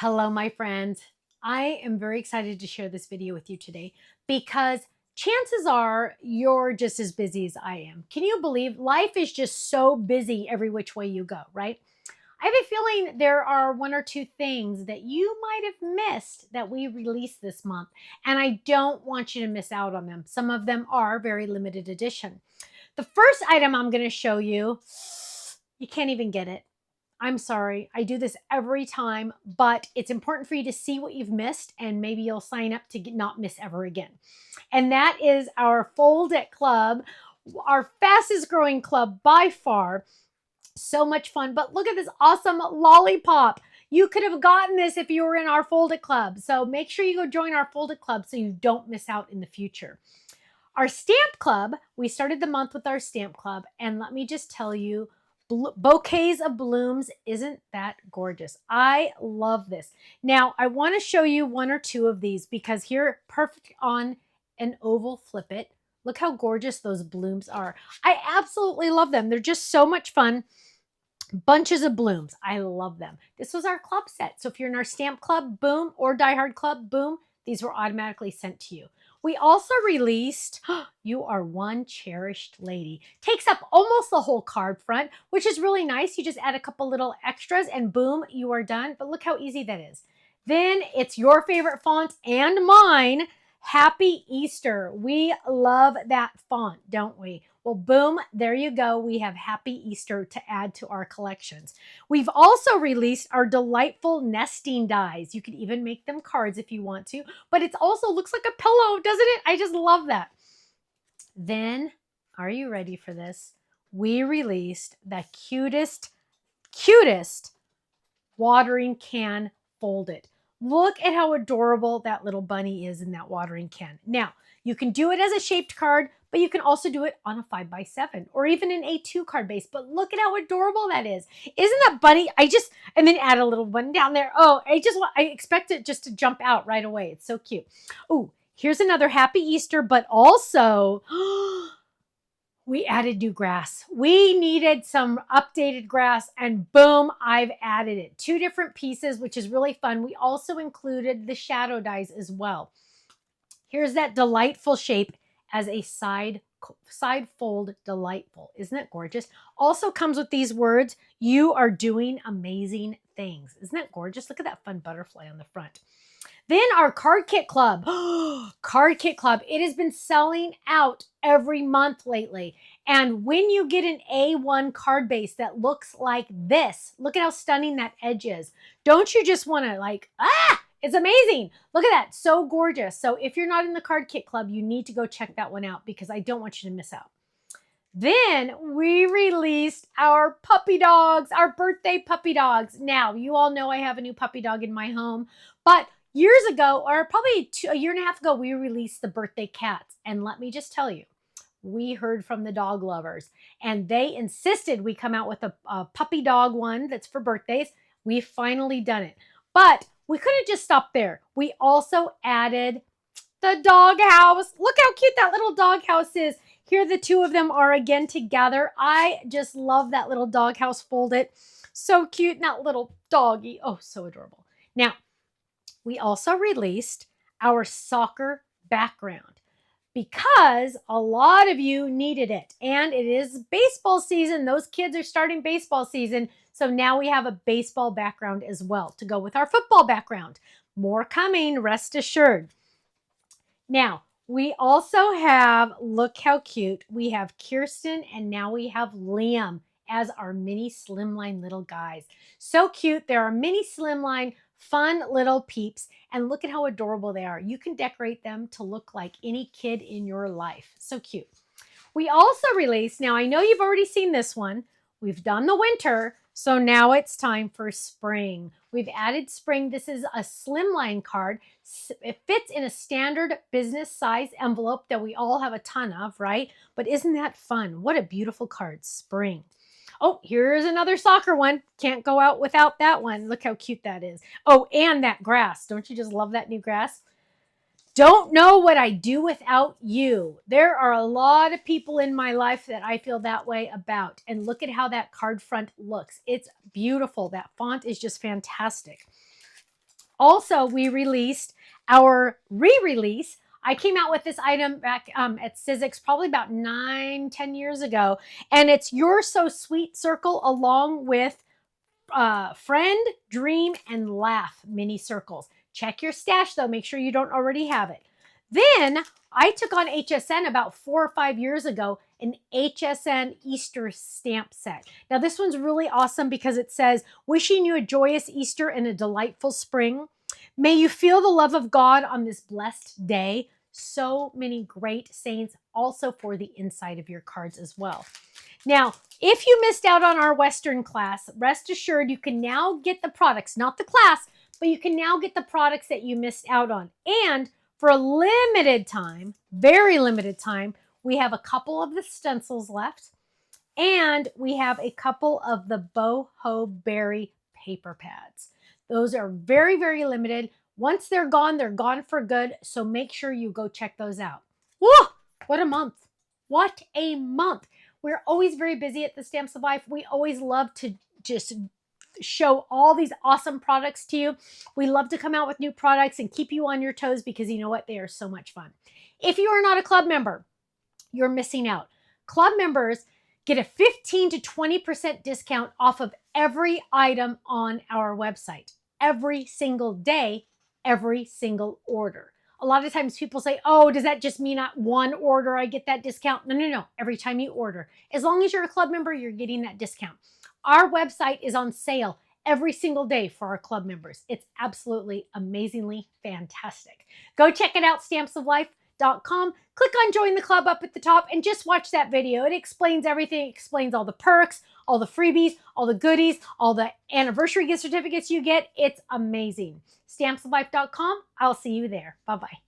Hello, my friends. I am very excited to share this video with you today because chances are you're just as busy as I am. Can you believe life is just so busy every which way you go, right? I have a feeling there are one or two things that you might have missed that we released this month, and I don't want you to miss out on them. Some of them are very limited edition. The first item I'm going to show you, you can't even get it. I'm sorry, I do this every time, but it's important for you to see what you've missed and maybe you'll sign up to not miss ever again. And that is our Fold It Club, our fastest growing club by far. So much fun, but look at this awesome lollipop. You could have gotten this if you were in our Fold It Club. So make sure you go join our Fold It Club so you don't miss out in the future. Our stamp club, we started the month with our stamp club, and let me just tell you, bouquets of blooms, isn't that gorgeous? I love this. Now, I want to show you one or two of these because here, perfect on an oval flip it. Look how gorgeous those blooms are. I absolutely love them. They're just so much fun. Bunches of blooms. I love them. This was our club set. So if you're in our stamp club, boom, or Die Hard club, boom, these were automatically sent to you. We also released You Are One Cherished Lady. Takes up almost the whole card front, which is really nice. You just add a couple little extras and boom, you are done. But look how easy that is. Then it's your favorite font and mine, Happy Easter. We love that font, don't we? Well, boom, there you go. We have Happy Easter to add to our collections. We've also released our delightful nesting dies. You can even make them cards if you want to, but it also looks like a pillow, doesn't it? I just love that. Then, are you ready for this? We released the cutest watering can folded. Look at how adorable that little bunny is in that watering can. Now, you can do it as a shaped card, but you can also do it on a 5x7 or even an A2 card base. But look at how adorable that is. Isn't that bunny? And then add a little one down there. Oh, I expect it just to jump out right away. It's so cute. Oh, here's another Happy Easter, but also we added new grass. We needed some updated grass and boom, I've added it. 2 different pieces, which is really fun. We also included the shadow dies as well. Here's that delightful shape as a side fold delightful. Isn't that gorgeous? Also comes with these words, you are doing amazing things. Isn't that gorgeous? Look at that fun butterfly on the front. Then our Card Kit Club. Card Kit Club. It has been selling out every month lately. And when you get an A1 card base that looks like this, look at how stunning that edge is. Don't you just want to it's amazing. Look at that. So gorgeous. So if you're not in the Card Kit Club, you need to go check that one out because I don't want you to miss out. Then we released our puppy dogs, our birthday puppy dogs. Now, you all know I have a new puppy dog in my home, but years ago, or probably a year and a half ago, we released the birthday cats. And let me just tell you, we heard from the dog lovers and they insisted we come out with a puppy dog one that's for birthdays. We've finally done it, but we couldn't just stop there. We also added the dog house. Look how cute that little dog house is. Here the 2 of them are again together. I just love that little dog house folded. So cute. And that little doggy. Oh, so adorable. Now, we also released our soccer background because a lot of you needed it. And it is baseball season. Those kids are starting baseball season. So now we have a baseball background as well to go with our football background. More coming, rest assured. Now, we also have, look how cute, we have Kirsten and now we have Liam as our mini slimline little guys. So cute. They're our mini slimline, fun little peeps. And look at how adorable they are. You can decorate them to look like any kid in your life. So cute. We also released, now I know you've already seen this one. We've done the winter, so now it's time for spring. We've added spring. This is a slimline card. It fits in a standard business size envelope that we all have a ton of, right? But isn't that fun? What a beautiful card, spring. Oh, here's another soccer one. Can't go out without that one. Look how cute that is. Oh, and that grass. Don't you just love that new grass? Don't know what I do without you. There are a lot of people in my life that I feel that way about. And look at how that card front looks. It's beautiful. That font is just fantastic. Also, we released our re-release. I came out with this item back at Sizzix probably about 9-10 years ago, and it's You're So Sweet circle along with Friend, Dream, and Laugh mini circles. Check your stash though, make sure you don't already have it. Then I took on HSN about 4 or 5 years ago, an HSN Easter stamp set. Now this one's really awesome because it says, wishing you a joyous Easter and a delightful spring. May you feel the love of God on this blessed day. So many great sayings also for the inside of your cards as well. Now, if you missed out on our Western class, rest assured you can now get the products, not the class, but you can now get the products that you missed out on. And for a limited time, very limited time, we have a couple of the stencils left, and we have a couple of the boho berry paper pads. Those are very, very limited. Once they're gone for good. So make sure you go check those out. Whoa, what a month. What a month. We're always very busy at the Stamps of Life. We always love to just show all these awesome products to you. We love to come out with new products and keep you on your toes because you know what? They are so much fun. If you are not a club member, you're missing out. Club members get a 15 to 20% discount off of every item on our website. Every single day, every single order. A lot of times people say, oh, does that just mean at one order I get that discount? No, no, no. Every time you order. As long as you're a club member, you're getting that discount. Our website is on sale every single day for our club members. It's absolutely amazingly fantastic. Go check it out, stampsoflife.com. Click on join the club up at the top and just watch that video. It explains everything. It explains all the perks, all the freebies, all the goodies, all the anniversary gift certificates you get. It's amazing. Stampsoflife.com. I'll see you there. Bye-bye.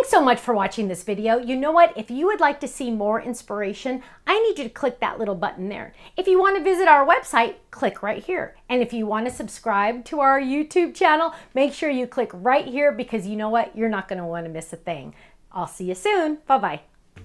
Thanks so much for watching this video. You know what? If you would like to see more inspiration, I need you to click that little button there. If you want to visit our website, click right here. And if you want to subscribe to our YouTube channel, make sure you click right here because you know what? You're not going to want to miss a thing. I'll see you soon. Bye-bye.